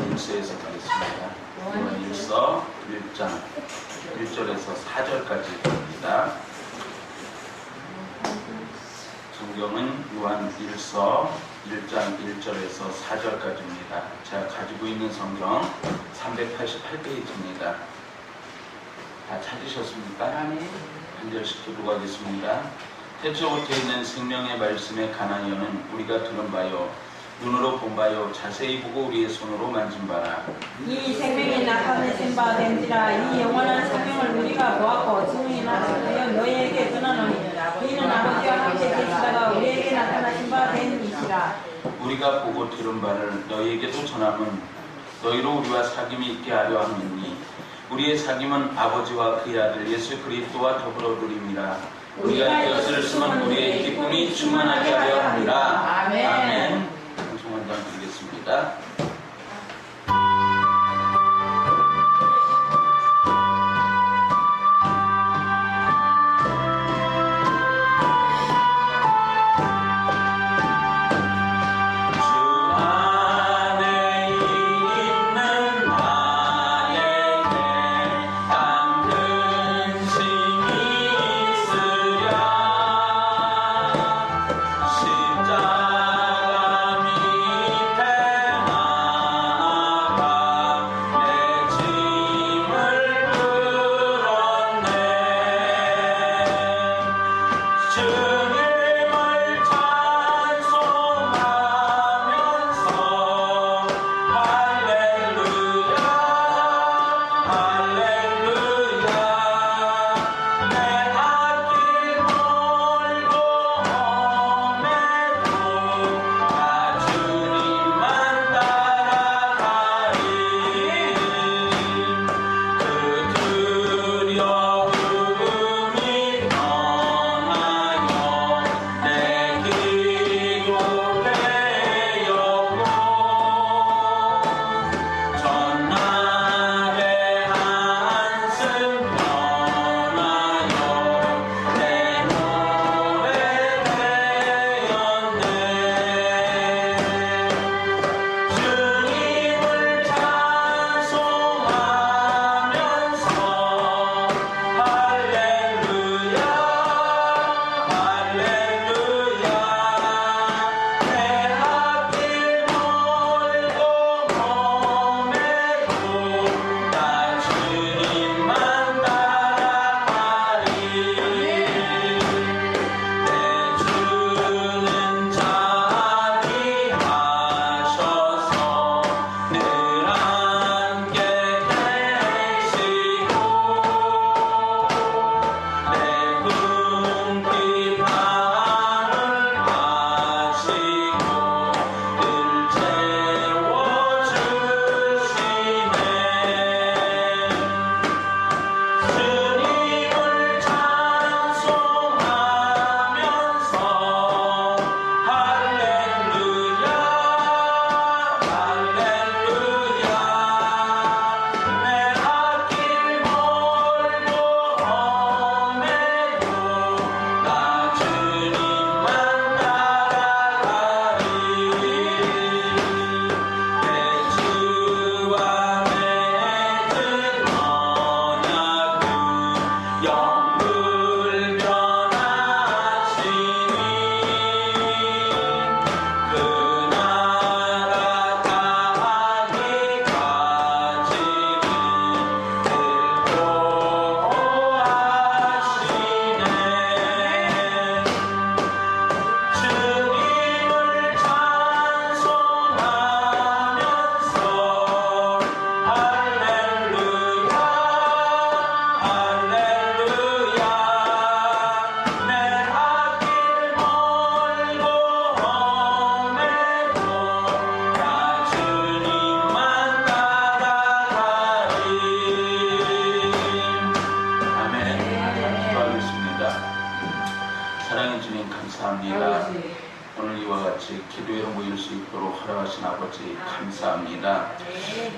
요한일서에서 보겠습니다. 요한일서 1장 1절에서 4절까지입니다. 성경은 요한일서 1장 1절에서 4절까지입니다. 제가 가지고 있는 성경 388페이지입니다. 다 찾으셨습니까? 한 절씩 교독하겠습니다. 태초 겉에 있는 생명의 말씀의 가나니어는 우리가 들은 바요 눈으로 본 바요 자세히 보고 우리의 손으로 만진 바라. 이 생명이 나타내신 바 된지라. 이 영원한 생명을 우리가 보았고 증인이나 하여 너희에게 전하노니 이는 아버지와 함께 계시다가 우리에게 나타나신 바 된 이시라. 우리가 보고 들은 바를 너희에게도 전함은 너희로 우리와 사귐이 있게 하려 함이니 우리의 사귐은 아버지와 그의 아들 예수 그리스도와 더불어 누림이라. 우리가 이것을 쓰면 우리의 기쁨이 충만하게 하려 함이라. 아멘. 찬송한장 드리겠습니다. 사랑해 주님 감사합니다. 오늘 이와 같이 기도에 모일 수 있도록 허락하신 아버지 감사합니다.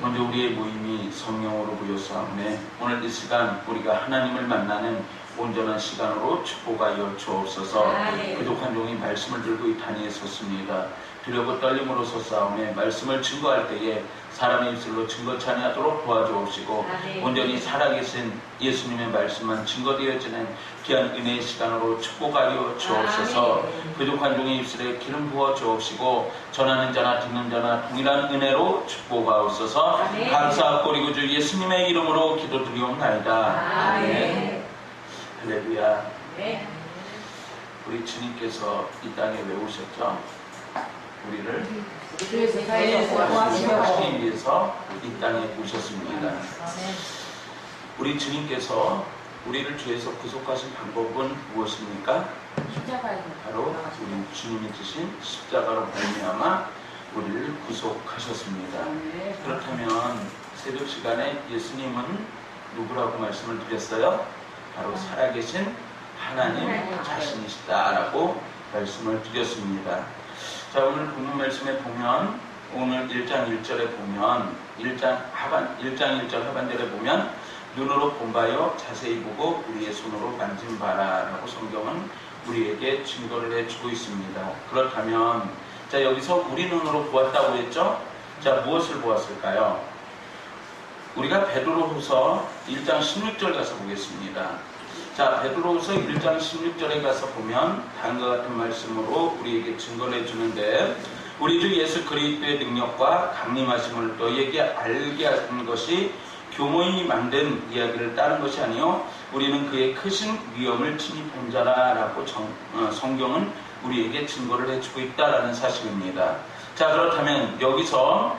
먼저 우리의 모임이 성령으로 모여사오매 오늘 이 시간 우리가 하나님을 만나는 온전한 시간으로 축복하여 주옵소서. 부족한 종이 말씀을 들고 이 단위에 섰습니다. 두려고 떨림으로써 싸움에 말씀을 증거할 때에 사람의 입술로 증거치 아니하도록 도와주옵시고 온전히 살아계신 예수님의 말씀만 증거되어지는 귀한 은혜의 시간으로 축복하여 주옵소서. 부족한 종의 입술에 기름 부어 주옵시고 전하는 자나 듣는 자나 동일한 은혜로 축복하옵소서. 감사하고 우리 구주 예수님의 이름으로 기도드리옵나이다. 할렐루야. 우리 주님께서 이 땅에 왜 오셨죠? 우리를 구원하시기 위해서 이 땅에 오셨습니다. 우리 주님께서 우리를 죄에서 구속하신 방법은 무엇입니까? 바로 우리 주님이 지신 십자가로 말미암아 우리를 구속하셨습니다. 그렇다면 새벽 시간에 예수님은 누구라고 말씀을 드렸어요? 바로 살아계신 하나님 자신이시다라고 말씀을 드렸습니다. 자, 오늘 본문 말씀에 보면 오늘 1장 1절에 보면 1장 1절 하반절에 보면 눈으로 본 바요 자세히 보고 우리의 손으로 만진 바라 라고 성경은 우리에게 증거를 해주고 있습니다. 그렇다면 자, 여기서 우리 눈으로 보았다고 했죠? 자, 무엇을 보았을까요? 우리가 베드로후서 1장 16절 가서 보겠습니다. 자, 베드로후서 1장 16절에 가서 보면 다음과 같은 말씀으로 우리에게 증거를 해주는데 우리 주 예수 그리스도의 능력과 강림하심을 너희에게 알게 하는 것이 교모인이 만든 이야기를 따른 것이 아니요 우리는 그의 크신 위엄을 친히 본 자라라고 성경은 우리에게 증거를 해주고 있다라는 사실입니다. 자, 그렇다면 여기서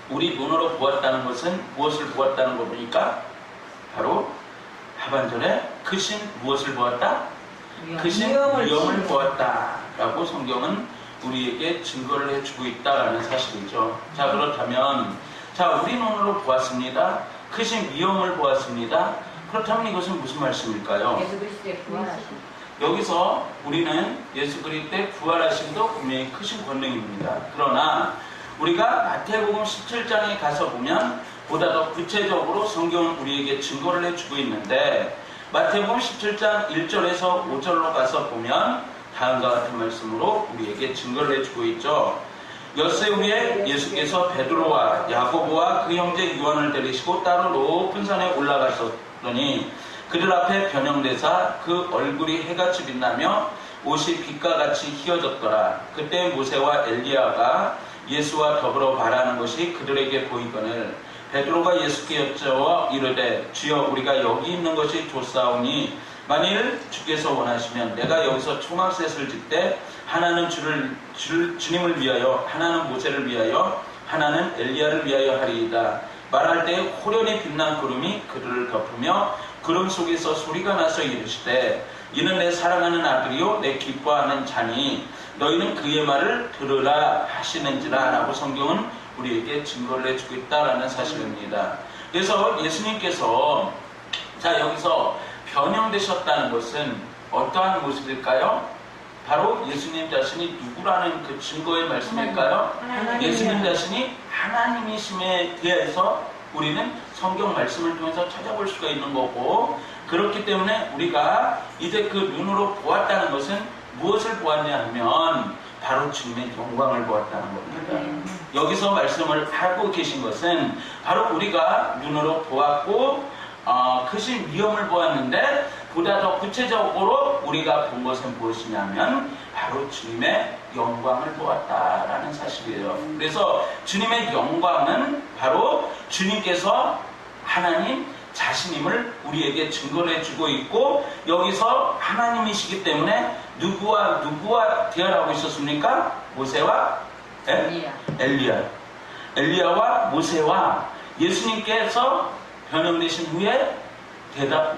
우리 눈으로 보았다는 것은 무엇을 보았다는 겁니까? 바로 하반절에 크신 무엇을 보았다? 크신 위엄을 보았다 라고 성경은 우리에게 증거를 해주고 있다라는 사실이죠. 자, 그렇다면 자, 우리 눈으로 보았습니다. 크신 위엄을 보았습니다. 그렇다면 이것은 무슨 말씀일까요? 예수 그리스도의 부활하심. 여기서 우리는 예수 그리스도의 부활하심도 분명히 크신 권능입니다. 그러나 우리가 마태복음 17장에 가서 보면 보다 더 구체적으로 성경은 우리에게 증거를 해주고 있는데 마태복음 17장 1절에서 5절로 가서 보면 다음과 같은 말씀으로 우리에게 증거를 해주고 있죠. 엿새 후에 예수께서 베드로와 야고보와 그 형제 요한을 데리시고 따로 높은 산에 올라가셨더니 그들 앞에 변형되사 그 얼굴이 해같이 빛나며 옷이 빛과 같이 휘어졌더라. 그때 모세와 엘리야가 예수와 더불어 말하는 것이 그들에게 보이거늘 베드로가 예수께 여쭤와 이르되 주여 우리가 여기 있는 것이 좋사오니 만일 주께서 원하시면 내가 여기서 초막셋을 짓되 하나는 주님을 위하여 하나는 모세를 위하여 하나는 엘리야를 위하여 하리이다. 말할 때 호련히 빛난 구름이 그들을 덮으며 구름 속에서 소리가 나서 이르시되 이는 내 사랑하는 아들이요 내 기뻐하는 자니 너희는 그의 말을 들으라 하시는지라 라고 성경은 우리에게 증거를 해주고 있다라는 사실입니다. 그래서 예수님께서 자, 여기서 변형되셨다는 것은 어떠한 모습일까요? 바로 예수님 자신이 누구라는 그 증거의 말씀일까요? 예수님 자신이 하나님이심에 대해서 우리는 성경 말씀을 통해서 찾아볼 수가 있는 거고, 그렇기 때문에 우리가 이제 그 눈으로 보았다는 것은 무엇을 보았냐 하면 바로 주님의 영광을 보았다는 겁니다. 여기서 말씀을 하고 계신 것은 바로 우리가 눈으로 보았고 크신 위엄을 보았는데 보다 더 구체적으로 우리가 본 것은 무엇이냐면 바로 주님의 영광을 보았다라는 사실이에요. 그래서 주님의 영광은 바로 주님께서 하나님 자신임을 우리에게 증거를 해주고 있고, 여기서 하나님이시기 때문에 누구와 대화하고 있었습니까? 모세와 엘리야와 모세와 예수님께서 변형되신 후에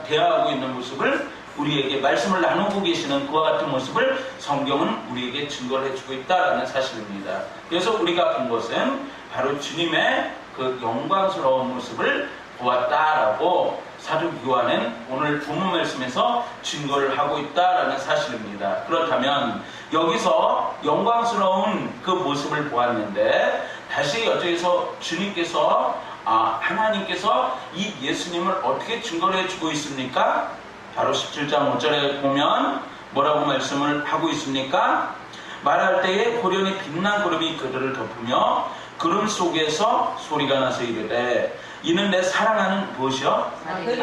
대화하고 있는 모습을 우리에게 말씀을 나누고 계시는 그와 같은 모습을 성경은 우리에게 증거를 해주고 있다는 사실입니다. 그래서 우리가 본 것은 바로 주님의 그 영광스러운 모습을 보았다라고 사도 요한은 오늘 본문 말씀에서 증거를 하고 있다라는 사실입니다. 그렇다면 여기서 영광스러운 그 모습을 보았는데 다시 여기서 주님께서 하나님께서 이 예수님을 어떻게 증거를 해주고 있습니까? 바로 17장 5절에 보면 뭐라고 말씀을 하고 있습니까? 말할 때에 호련히 빛난 구름이 그들을 덮으며 구름 속에서 소리가 나서 이르되 이는 내 사랑하는 무엇이요?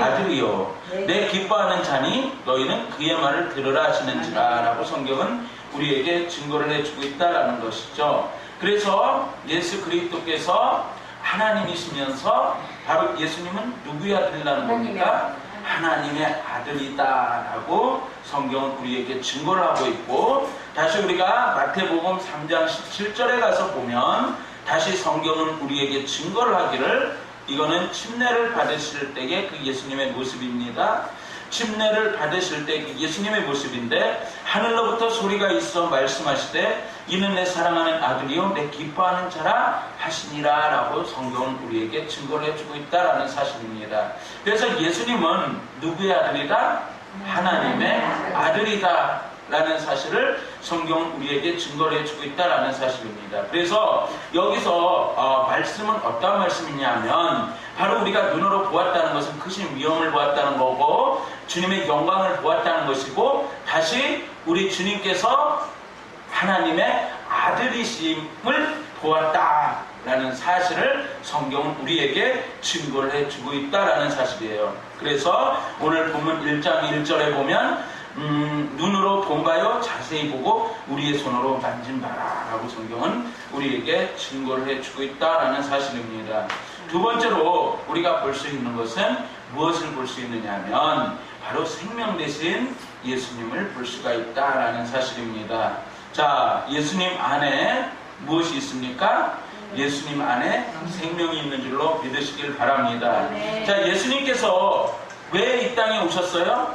아들이요 내 기뻐하는 자니 너희는 그의 말을 들으라 하시는지라 라고 성경은 우리에게 증거를 해주고 있다라는 것이죠. 그래서 예수 그리스도께서 하나님이시면서 바로 예수님은 누구의 아들이라는 겁니까? 하나님의 아들이다라고 성경은 우리에게 증거를 하고 있고, 다시 우리가 마태복음 3장 17절에 가서 보면 다시 성경은 우리에게 증거를 하기를, 이거는 침례를 받으실 때의 그 예수님의 모습입니다. 침례를 받으실 때 그 예수님의 모습인데 하늘로부터 소리가 있어 말씀하시되 이는 내 사랑하는 아들이요 내 기뻐하는 자라 하시니라 라고 성경은 우리에게 증거를 해주고 있다라는 사실입니다. 그래서 예수님은 누구의 아들이다? 하나님의 아들이다 라는 사실을 성경은 우리에게 증거를 해주고 있다라는 사실입니다. 그래서 여기서 말씀은 어떤 말씀이냐면 바로 우리가 눈으로 보았다는 것은 크신 위엄을 보았다는 거고 주님의 영광을 보았다는 것이고, 다시 우리 주님께서 하나님의 아들이심을 보았다라는 사실을 성경은 우리에게 증거를 해주고 있다라는 사실이에요. 그래서 오늘 본문 1장 1절에 보면 눈으로 본 바요 자세히 보고 우리의 손으로 만진 바라 라고 성경은 우리에게 증거를 해주고 있다라는 사실입니다. 두 번째로 우리가 볼 수 있는 것은 무엇을 볼 수 있느냐 하면 바로 생명 대신 예수님을 볼 수가 있다라는 사실입니다. 자, 예수님 안에 무엇이 있습니까? 예수님 안에 생명이 있는 줄로 믿으시길 바랍니다. 자, 예수님께서 왜 이 땅에 오셨어요?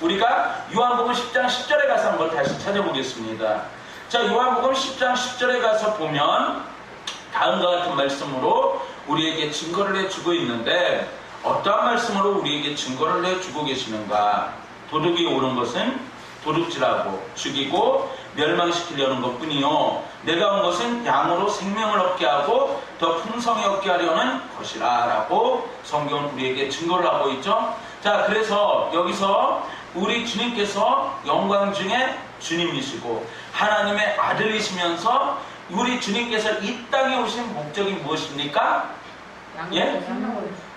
우리가 요한복음 10장 10절에 가서 한번 다시 찾아보겠습니다. 자, 요한복음 10장 10절에 가서 보면 다음과 같은 말씀으로 우리에게 증거를 해주고 있는데, 어떠한 말씀으로 우리에게 증거를 해주고 계시는가? 도둑이 오는 것은 도둑질하고 죽이고 멸망시키려는 것뿐이요 내가 온 것은 양으로 생명을 얻게 하고 더 풍성히 얻게 하려는 것이라 라고 성경은 우리에게 증거를 하고 있죠. 자, 그래서 여기서 우리 주님께서 영광 중에 주님이시고 하나님의 아들이시면서 우리 주님께서 이 땅에 오신 목적이 무엇입니까? 예?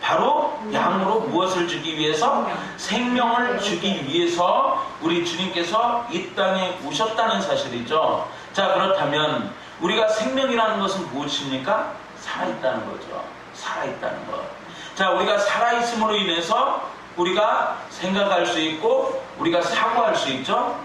바로 양으로 무엇을 주기 위해서? 생명을 주기 위해서 우리 주님께서 이 땅에 오셨다는 사실이죠. 자, 그렇다면 우리가 생명이라는 것은 무엇입니까? 살아있다는 거죠. 살아있다는 것. 자, 우리가 살아있음으로 인해서 우리가 생각할 수 있고 우리가 사고할 수 있죠.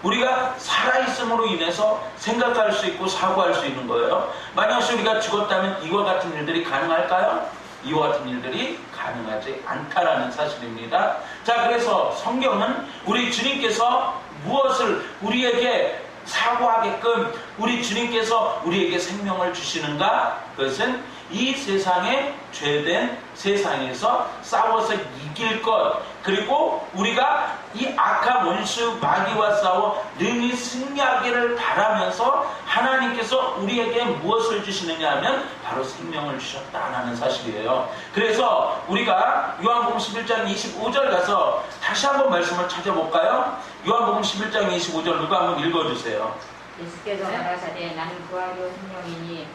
우리가 살아있음으로 인해서 생각할 수 있고 사고할 수 있는 거예요. 만약에 우리가 죽었다면 이와 같은 일들이 가능할까요? 이와 같은 일들이 가능하지 않다라는 사실입니다. 자, 그래서 성경은 우리 주님께서 무엇을 우리에게 사고하게끔 우리 주님께서 우리에게 생명을 주시는가? 그것은 이 세상에 죄된 세상에서 싸워서 이길 것, 그리고 우리가 이 악한 원수 마귀와 싸워 능히 승리하기를 바라면서 하나님께서 우리에게 무엇을 주시느냐 하면 바로 생명을 주셨다는 사실이에요. 그래서 우리가 요한복음 11장 25절 가서 다시 한번 말씀을 찾아볼까요? 요한복음 11장 25절 누가 한번 읽어주세요. 예수께서 가라사대 나는 부활이요 생명이니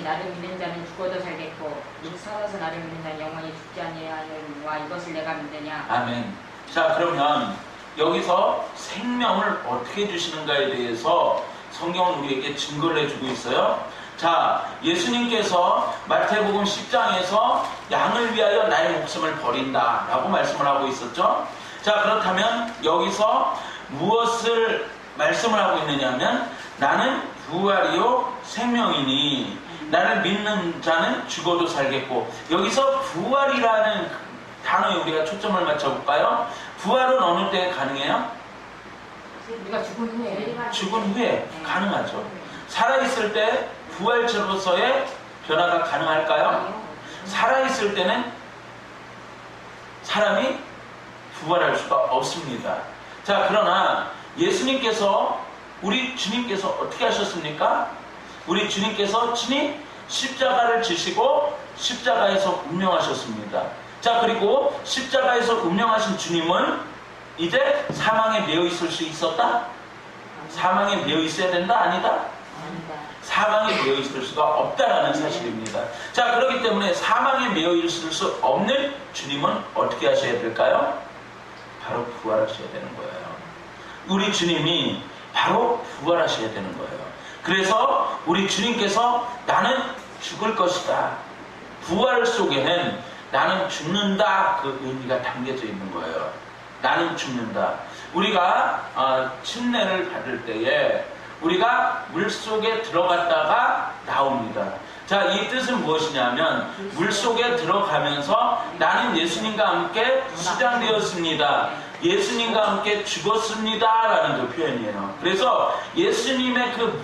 나를 믿는 자는 죽어도 살겠고 즉 살아서 나를 믿는 자는 영원히 죽지 아니하느니와 이것을 내가 믿느냐. 아멘. 자, 그러면 여기서 생명을 어떻게 주시는가에 대해서 성경은 우리에게 증거를 해주고 있어요. 자, 예수님께서 마태복음 10장에서 양을 위하여 나의 목숨을 버린다 라고 말씀을 하고 있었죠. 자, 그렇다면 여기서 무엇을 말씀을 하고 있느냐면 나는 부활이요 생명이니 나를 믿는 자는 죽어도 살겠고, 여기서 부활이라는 단어에 우리가 초점을 맞춰볼까요? 부활은 어느 때 가능해요? 우리가 죽은 후에. 죽은 후에 가능하죠. 살아있을 때 부활체로서의 변화가 가능할까요? 살아있을 때는 사람이 부활할 수가 없습니다. 자, 그러나 예수님께서 우리 주님께서 어떻게 하셨습니까? 우리 주님께서 친히 십자가를 지시고 십자가에서 운명하셨습니다. 자, 그리고 십자가에서 운명하신 주님은 이제 사망에 매여 있을 수 있었다? 사망에 매여 있어야 된다? 아니다? 아니다. 사망에 매여 있을 수가 없다라는 사실입니다. 자, 그렇기 때문에 사망에 매여 있을 수 없는 주님은 어떻게 하셔야 될까요? 바로 부활하셔야 되는 거예요. 우리 주님이 바로 부활하셔야 되는 거예요. 그래서 우리 주님께서 나는 죽을 것이다. 부활 속에는 나는 죽는다 그 의미가 담겨져 있는 거예요. 나는 죽는다. 우리가 침례를 받을 때에 우리가 물속에 들어갔다가 나옵니다. 자, 이 뜻은 무엇이냐면 물속에 들어가면서 나는 예수님과 함께 수장되었습니다. 예수님과 함께 죽었습니다 라는 그 표현이에요. 그래서 예수님의 그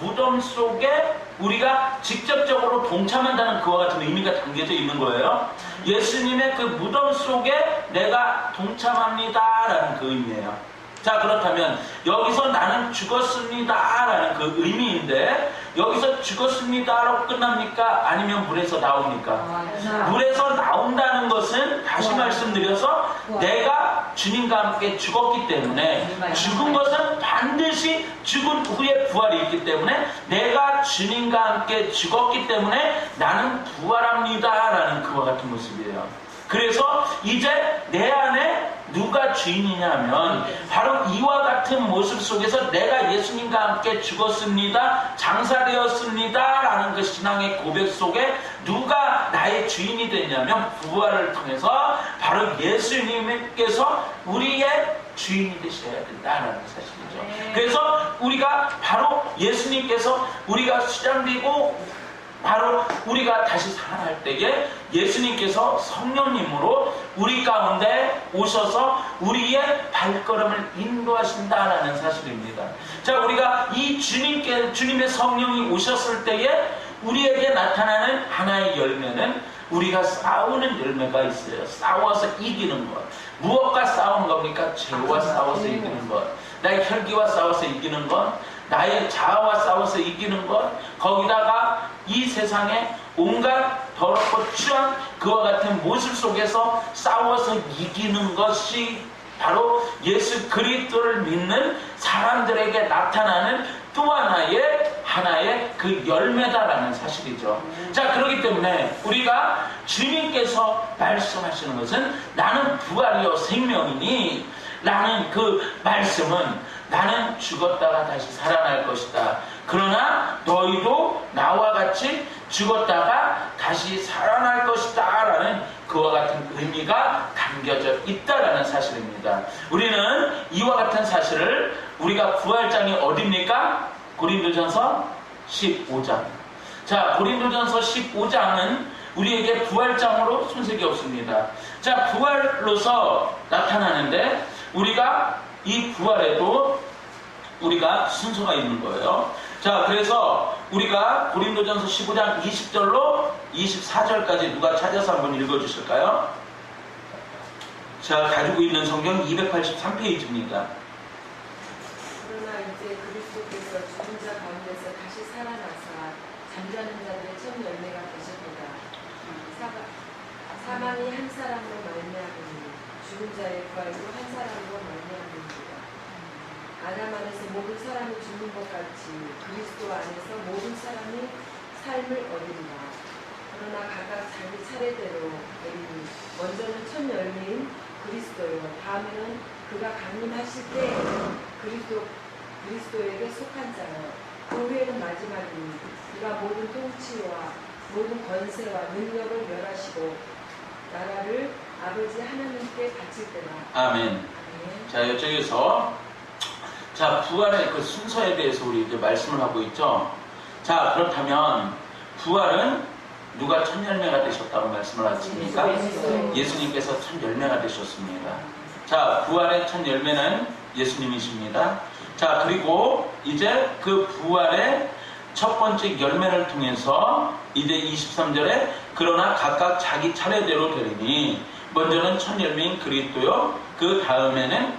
무덤 속에 우리가 직접적으로 동참한다는 그와 같은 의미가 담겨져 있는 거예요. 예수님의 그 무덤 속에 내가 동참합니다 라는 그 의미예요. 자, 그렇다면 여기서 나는 죽었습니다 라는 그 의미인데 여기서 죽었습니다로 끝납니까? 아니면 물에서 나옵니까? 물에서 나온다는 것은 다시 말씀드려서 내가 주님과 함께 죽었기 때문에 죽은 것은 반드시 죽은 후에 부활이 있기 때문에 내가 주님과 함께 죽었기 때문에 나는 부활합니다 라는 그와 같은 모습이에요. 그래서 이제 내 안에 누가 주인이냐면 바로 이와 같은 모습 속에서 내가 예수님과 함께 죽었습니다, 장사되었습니다 라는 그 신앙의 고백 속에 누가 나의 주인이 됐냐면 부활을 통해서 바로 예수님께서 우리의 주인이 되셔야 된다는 사실이죠. 그래서 우리가 바로 예수님께서 우리가 수장되고 바로 우리가 다시 살아날 때에 예수님께서 성령님으로 우리 가운데 오셔서 우리의 발걸음을 인도하신다라는 사실입니다. 자, 우리가 이 주님의 성령이 오셨을 때에 우리에게 나타나는 하나의 열매는 우리가 싸우는 열매가 있어요. 싸워서 이기는 것. 무엇과 싸우는 겁니까? 죄와 싸워서 이기는 것. 나의 혈기와 싸워서 이기는 것. 나의 자아와 싸워서 이기는 것, 거기다가 이 세상에 온갖 더럽고 추한 그와 같은 모습 속에서 싸워서 이기는 것이 바로 예수 그리스도를 믿는 사람들에게 나타나는 또 하나의 그 열매다라는 사실이죠. 자, 그렇기 때문에 우리가 주님께서 말씀하시는 것은 나는 부활이요 생명이니 라는 그 말씀은 나는 죽었다가 다시 살아날 것이다. 그러나 너희도 나와 같이 죽었다가 다시 살아날 것이다 라는 그와 같은 의미가 담겨져 있다라는 사실입니다. 우리는 이와 같은 사실을 우리가 부활장이 어디입니까? 고린도전서 15장. 자, 고린도전서 15장은 우리에게 부활장으로 손색이 없습니다. 자, 부활로서 나타나는데 우리가 이 부활에도 우리가 순서가 있는 거예요. 자, 그래서 우리가 고린도전서 15장 20절로 24절까지 누가 찾아서 한번 읽어주실까요? 자, 가지고 있는 성경 283페이지입니다. 그러나 이제 그리스도께서 죽은 자 가운데서 다시 살아나사 잠자는 자들의 첫 열매가 되십니다. 사망이 한 사람으로 말미암으니 죽은 자의 부활도 한 사람으로 말미암습니다. 아담 안에서 모든 사람이 죽는 것 같이 그리스도 안에서 모든 사람이 삶을 얻으리라. 그러나 각각 자기 차례대로 되리니 먼저는 첫 열매인 그리스도요, 다음에는 그가 강림하실 때 그리스도에게 속한 자요, 그 후에는 마지막이니 그가 모든 통치와 모든 권세와 능력을 멸하시고 나라를 아버지 하나님께 바칠 때라. 아멘. 자, 이쪽에서 자, 부활의 그 순서에 대해서 우리 이제 말씀을 하고 있죠. 자, 그렇다면 부활은 누가 첫 열매가 되셨다고 말씀을 하십니까? 예수님께서 첫 열매가 되셨습니다. 자, 부활의 첫 열매는 예수님이십니다. 자, 그리고 이제 그 부활의 첫 번째 열매를 통해서 이제 23절에 그러나 각각 자기 차례대로 되리니 먼저는 첫 열매인 그리스도요, 그 다음에는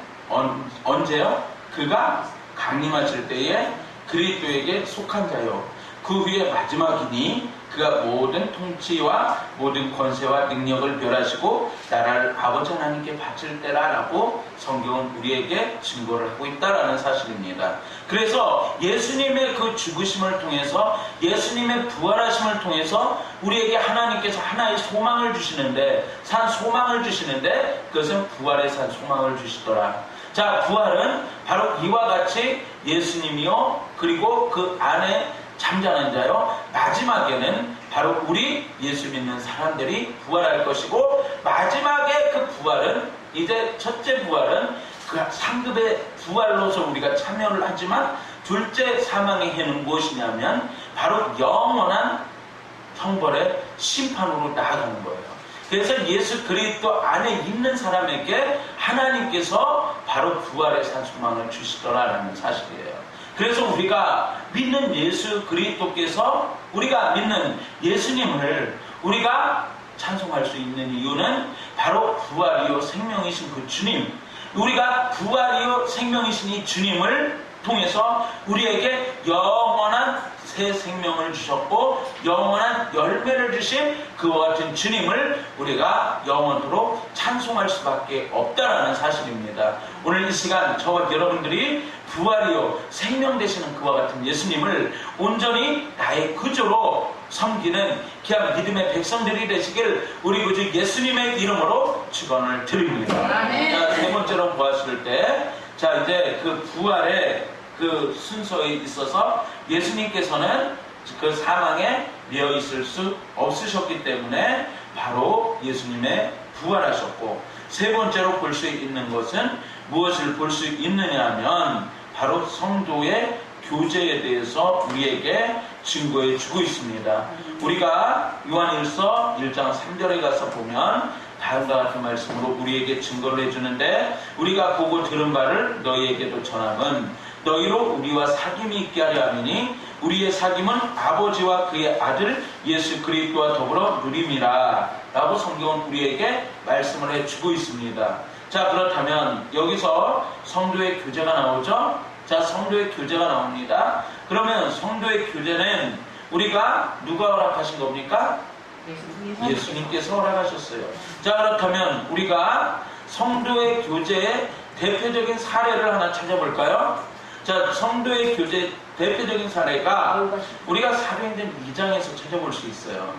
언제요? 그가 강림하실 때에 그리스도에게 속한 자요, 그 후에 마지막이니 그가 모든 통치와 모든 권세와 능력을 멸하시고 나라를 아버지 하나님께 바칠 때라라고 성경은 우리에게 증거를 하고 있다라는 사실입니다. 그래서 예수님의 그 죽으심을 통해서 예수님의 부활하심을 통해서 우리에게 하나님께서 하나의 소망을 주시는데 산 소망을 주시는데 그것은 부활에 산 소망을 주시더라. 자, 부활은 바로 이와 같이 예수님이요 그리고 그 안에 잠자는 자요 마지막에는 바로 우리 예수 믿는 사람들이 부활할 것이고 마지막에 그 부활은 이제 첫째 부활은 그 상급의 부활로서 우리가 참여를 하지만 둘째 사망의 해는 무엇이냐면 바로 영원한 형벌의 심판으로 나아가는 거예요. 그래서 예수 그리스도 안에 있는 사람에게 하나님께서 바로 부활의 산 소망을 주시더라라는 사실이에요. 그래서 우리가 믿는 예수 그리스도께서 우리가 믿는 예수님을 우리가 찬송할 수 있는 이유는 바로 부활이요 생명이신 그 주님, 우리가 부활이요 생명이신 이 주님을 통해서 우리에게 영원한 새 생명을 주셨고 영원한 열매를 주신 그와 같은 주님을 우리가 영원토록 찬송할 수밖에 없다라는 사실입니다. 오늘 이 시간 저와 여러분들이 부활이요 생명 되시는 그와 같은 예수님을 온전히 나의 구주로 섬기는 귀한 믿음의 백성들이 되시길 우리 구주 예수님의 이름으로 축원을 드립니다. 자, 세 번째로 보았을 때 자 이제 그 부활의 그 순서에 있어서 예수님께서는 그 사망에 매여 있을 수 없으셨기 때문에 바로 예수님의 부활하셨고 세 번째로 볼 수 있는 것은 무엇을 볼 수 있느냐 하면 바로 성도의 교제에 대해서 우리에게 증거해 주고 있습니다. 우리가 요한일서 1장 3절에 가서 보면 다음과 같은 말씀으로 우리에게 증거를 해주는데 우리가 보고 들은 바를 너희에게도 전함은 너희로 우리와 사귐이 있게 하려 함이니 우리의 사귐은 아버지와 그의 아들 예수 그리스도와 더불어 누림이라 라고 성경은 우리에게 말씀을 해주고 있습니다. 자, 그렇다면 여기서 성도의 교제가 나오죠? 자, 성도의 교제가 나옵니다. 그러면 성도의 교제는 우리가 누가 허락하신 겁니까? 예수님께서 허락하셨어요. 자, 그렇다면 우리가 성도의 교제의 대표적인 사례를 하나 찾아볼까요? 자, 성도의 교제 대표적인 사례가 우리가 사도행전 2장에서 찾아볼 수 있어요.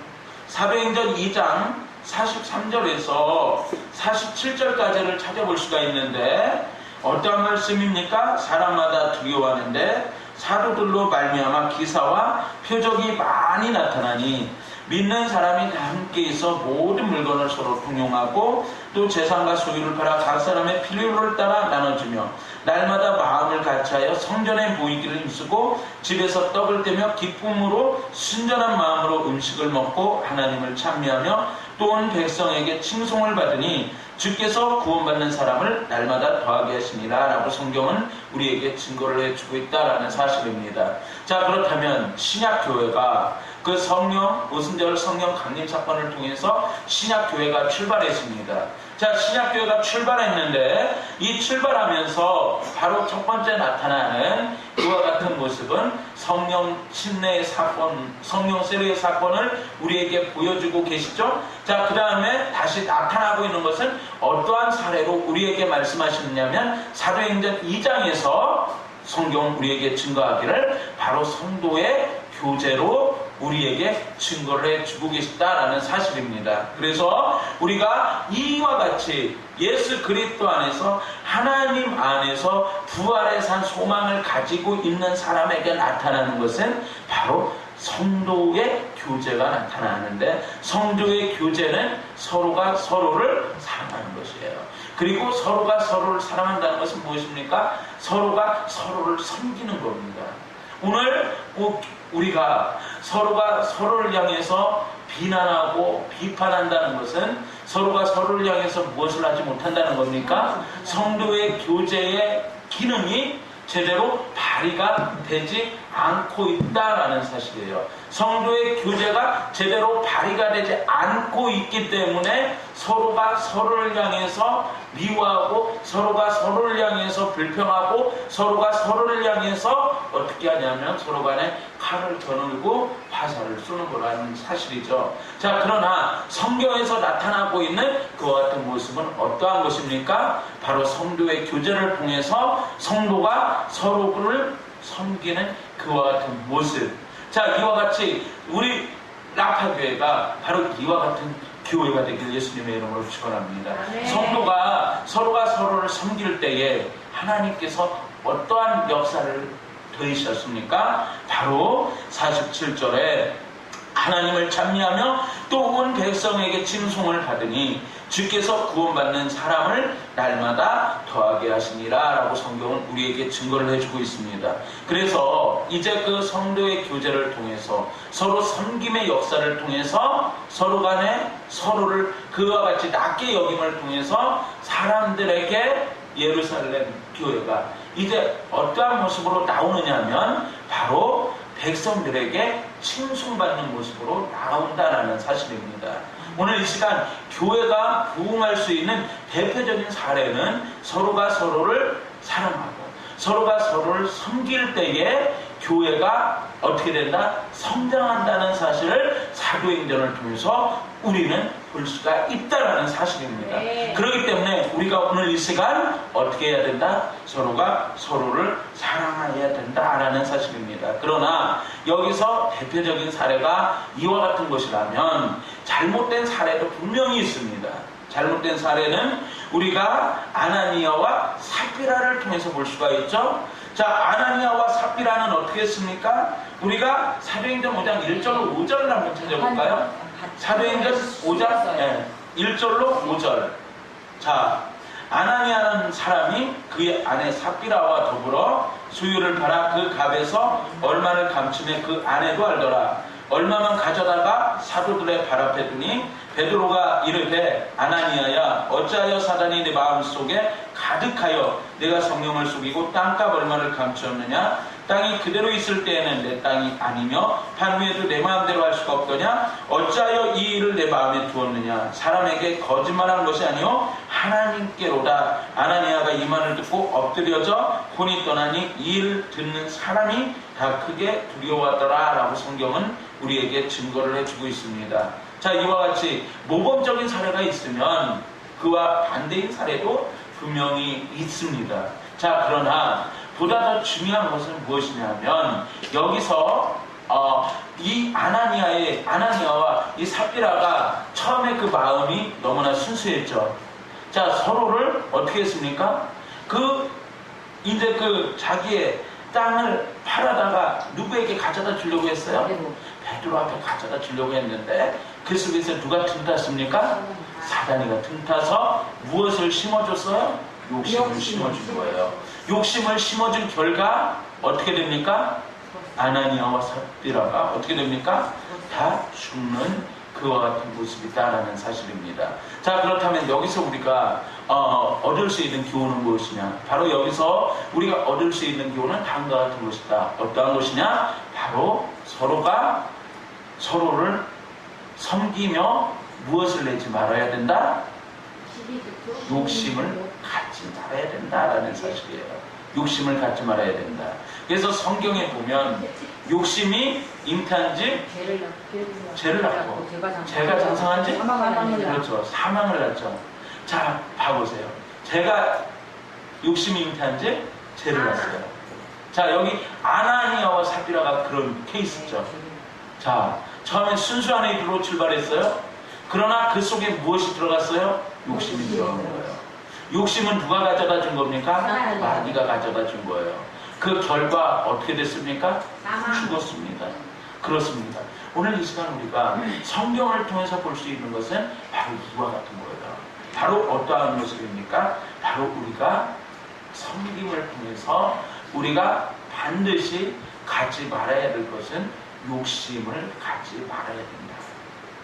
사도행전 2장 43절에서 47절까지를 찾아볼 수가 있는데 어떠한 말씀입니까? 사람마다 두려워하는데 사도들로 말미암아 기사와 표적이 많이 나타나니 믿는 사람이 다 함께 있어 모든 물건을 서로 통용하고 또 재산과 소유를 팔아 각 사람의 필요를 따라 나눠주며 날마다 마음을 같이하여 성전에 모이기를 힘쓰고 집에서 떡을 떼며 기쁨으로 순전한 마음으로 음식을 먹고 하나님을 찬미하며 또 온 백성에게 칭송을 받으니 주께서 구원받는 사람을 날마다 더하게 하시니라 라고 성경은 우리에게 증거를 해주고 있다라는 사실입니다. 자, 그렇다면 신약교회가 그 성령, 오순절 성령 강림 사건을 통해서 신약교회가 출발했습니다. 자, 신약교회가 출발했는데 이 출발하면서 바로 첫 번째 나타나는 그와 같은 모습은 성령 침례의 사건, 성령 세례의 사건을 우리에게 보여주고 계시죠. 자, 그 다음에 다시 나타나고 있는 것은 어떠한 사례로 우리에게 말씀하시느냐면 사도행전 2장에서 성경은 우리에게 증거하기를 바로 성도의 교제로 우리에게 증거를 해주고 계시다라는 사실입니다. 그래서 우리가 이와 같이 예수 그리스도 안에서 하나님 안에서 부활의 산 소망을 가지고 있는 사람에게 나타나는 것은 바로 성도의 교제가 나타나는데 성도의 교제는 서로가 서로를 사랑하는 것이에요. 그리고 서로가 서로를 사랑한다는 것은 무엇입니까? 서로가 서로를 섬기는 겁니다. 오늘 우리가 서로가 서로를 향해서 비난하고 비판한다는 것은 서로가 서로를 향해서 무엇을 하지 못한다는 겁니까? 성도의 교제의 기능이 제대로 발휘가 되지 않고 있다라는 사실이에요. 성도의 교제가 제대로 발휘가 되지 않고 있기 때문에 서로가 서로를 향해서 미워하고 서로가 서로를 향해서 불평하고 서로가 서로를 향해서 어떻게 하냐면 서로 간에 칼을 겨누고 화살을 쏘는 거라는 사실이죠. 자, 그러나 성경에서 나타나고 있는 그와 같은 모습은 어떠한 것입니까? 바로 성도의 교제를 통해서 성도가 서로를 섬기는 그와 같은 모습. 자, 이와 같이 우리 라파교회가 바로 이와 같은 교회가 되길 예수님의 이름으로 축원합니다. 성도가 서로가 서로를 섬길 때에 하나님께서 어떠한 역사를 더하셨습니까? 바로 47절에 하나님을 찬미하며 또 온 백성에게 칭송을 받으니 주께서 구원받는 사람을 날마다 더하게 하시니라 라고 성경은 우리에게 증거를 해주고 있습니다. 그래서 이제 그 성도의 교제를 통해서 서로 섬김의 역사를 통해서 서로 간에 서로를 그와 같이 낮게 여김을 통해서 사람들에게 예루살렘 교회가 이제 어떠한 모습으로 나오느냐면 바로 백성들에게 칭송받는 모습으로 나온다라는 사실입니다. 오늘 이 시간 교회가 부흥할 수 있는 대표적인 사례는 서로가 서로를 사랑하고 서로가 서로를 섬길 때에 교회가 어떻게 된다? 성장한다는 사실을 사도행전을 통해서 우리는 볼 수가 있다는 사실입니다. 네. 그렇기 때문에 우리가 오늘 이 시간 어떻게 해야 된다? 서로가 서로를 사랑해야 된다라는 사실입니다. 그러나 여기서 대표적인 사례가 이와 같은 것이라면 잘못된 사례도 분명히 있습니다. 잘못된 사례는 우리가 아나니아와 삽비라를 통해서 볼 수가 있죠. 자, 아나니아와 삽비라는 어떻게 했습니까? 우리가 사도행전 5장 1절로 5절을 한번 찾아볼까요? 사도행전 5장 1절로 5절. 자, 아나니아라는 사람이 그의 아내 삽비라와 더불어 수유를 팔아 그 값에서 얼마를 감추매 그 아내도 알더라. 얼마만 가져다가 사도들의 발 앞에 두니 베드로가 이르되 아나니아야 어찌하여 사단이 내 마음속에 가득하여 내가 성령을 속이고 땅값 얼마를 감추었느냐? 땅이 그대로 있을 때에는 내 땅이 아니며 판후에도 내 마음대로 할 수가 없더냐? 어찌하여 이 일을 내 마음에 두었느냐? 사람에게 거짓말한 것이 아니요 하나님께로다. 아나니아가 이 말을 듣고 엎드려져 혼이 떠나니 이 일을 듣는 사람이 다 크게 두려워하더라 라고 성경은 우리에게 증거를 해주고 있습니다. 자, 이와 같이 모범적인 사례가 있으면 그와 반대인 사례도 분명히 있습니다. 자, 그러나 보다 더 중요한 것은 무엇이냐면 여기서 이 아나니아와 이 삽비라가 처음에 그 마음이 너무나 순수했죠. 자, 서로를 어떻게 했습니까? 이제 자기의 땅을 팔아다가 누구에게 가져다 주려고 했어요? 베드로 앞에 가져다 주려고 했는데 그 속에서 누가 틈탔습니까? 사단이가 틈타서 무엇을 심어줬어요? 욕심을 심어준 거예요. 욕심을 심어준 결과 어떻게 됩니까? 아나니아와 삽비라가 어떻게 됩니까? 다 죽는 그와 같은 모습이다라는 사실입니다. 자, 그렇다면 여기서 우리가 얻을 수 있는 교훈은 무엇이냐? 바로 여기서 우리가 얻을 수 있는 교훈은 다음과 같은 것이다. 어떠한 것이냐? 바로 서로가 서로를 섬기며 무엇을 내지 말아야 된다? 욕심을 갖지 말아야 된다라는 사실이에요. 욕심을 갖지 말아야 된다. 그래서 성경에 보면 욕심이 잉태한 집 죄를 낳고 죄가 장성한 집 그렇죠. 사망을 낳죠. 자, 봐보세요. 욕심이 잉태한 집 죄를 낳았어요. 자, 여기 아나니아와 삽비라가 그런 케이스죠. 자, 처음엔 순수한 의도로 출발했어요. 그러나 그 속에 무엇이 들어갔어요? 욕심이 들어간 거예요. 욕심은 누가 가져다 준 겁니까? 마귀가 가져다 준 거예요. 그 결과 어떻게 됐습니까? 죽었습니다. 그렇습니다. 오늘 이 시간 우리가 성경을 통해서 볼 수 있는 것은 바로 이와 같은 거예요. 바로 어떠한 모습입니까? 바로 우리가 섬김을 통해서 우리가 반드시 갖지 말아야 될 것은 욕심을 갖지 말아야 된다.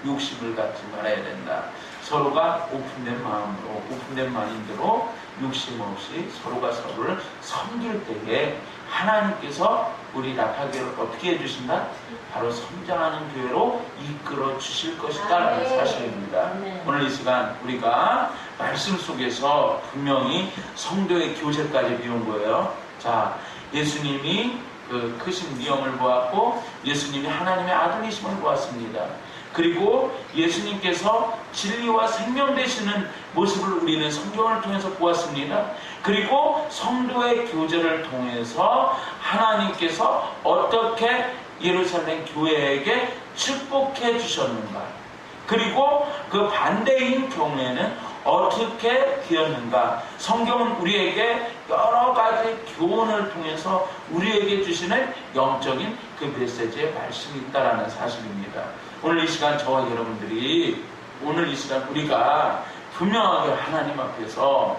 욕심을 갖지 말아야 된다. 서로가 오픈된 마음으로, 오픈된 마인드로 욕심 없이 서로가 서로를 섬길 때에 하나님께서 우리 라파교회를 어떻게 해주신다? 바로 성장하는 교회로 이끌어 주실 것이다라는 사실입니다. 아멘. 오늘 이 시간 우리가 말씀 속에서 분명히 성도의 교제까지 배운 거예요. 자, 예수님이 그 크신 위엄을 보았고 예수님이 하나님의 아들이심을 보았습니다. 그리고 예수님께서 진리와 생명 되시는 모습을 우리는 성경을 통해서 보았습니다. 그리고 성도의 교제를 통해서 하나님께서 어떻게 예루살렘 교회에게 축복해 주셨는가, 그리고 그 반대인 경우에는 어떻게 되었는가, 성경은 우리에게 여러 가지 교훈을 통해서 우리에게 주시는 영적인 그 메시지의 말씀이 있다라는 사실입니다. 오늘 이 시간 저와 여러분들이, 오늘 이 시간 우리가 분명하게 하나님 앞에서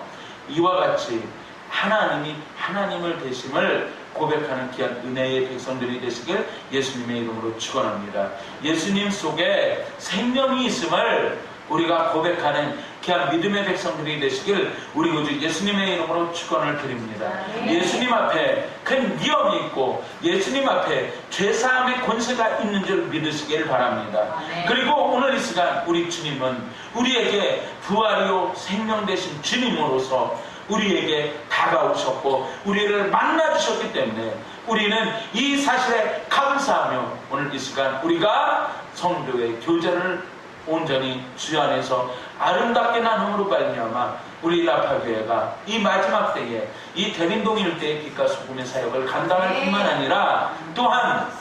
이와 같이 하나님이 하나님을 되심을 고백하는 귀한 은혜의 백성들이 되시길 예수님의 이름으로 축원합니다. 예수님 속에 생명이 있음을 우리가 고백하는 귀한 믿음의 백성들이 되시길 우리 구주 예수님의 이름으로 축원을 드립니다. 예수님 앞에 큰 위엄이 있고 예수님 앞에 죄사함의 권세가 있는 줄 믿으시길 바랍니다. 그리고 오늘 이 시간 우리 주님은 우리에게 부활이요 생명 되신 주님으로서 우리에게 다가오셨고 우리를 만나주셨기 때문에 우리는 이 사실에 감사하며 오늘 이 시간 우리가 성도의 교제를 온전히 주 안에서 아름답게 나눔으로 말미암아 우리 라파교회가 이 마지막 때에 이 대림동 일대의 빛과 소금의 사역을 감당할 뿐만 아니라 또한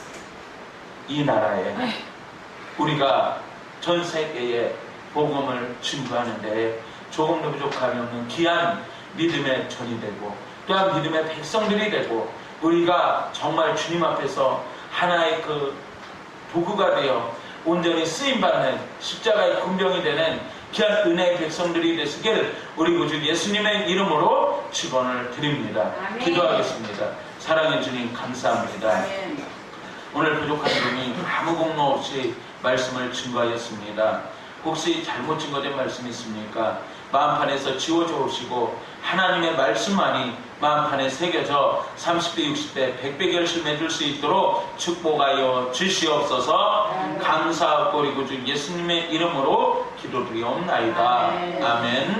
이 나라에 우리가 전 세계에 복음을 증거하는 데에 조금도 부족함이 없는 귀한 믿음의 전이 되고 또한 믿음의 백성들이 되고 우리가 정말 주님 앞에서 하나의 그 도구가 되어 온전히 쓰임받는 십자가의 군병이 되는 귀한 은혜의 백성들이 되시길 우리 구주 예수님의 이름으로 축원을 드립니다. 아멘. 기도하겠습니다. 사랑해 주님 감사합니다. 오늘 부족한 분이 아무 공로 없이 말씀을 증거하였습니다. 혹시 잘못 증거된 말씀이 있습니까? 마음판에서 지워져 오시고 하나님의 말씀만이 마음판에 새겨져 30배, 60배, 100배 결실해 줄 수 있도록 축복하여 주시옵소서. 감사하고 우리 구주 예수님의 이름으로 기도드리옵나이다. 아멘.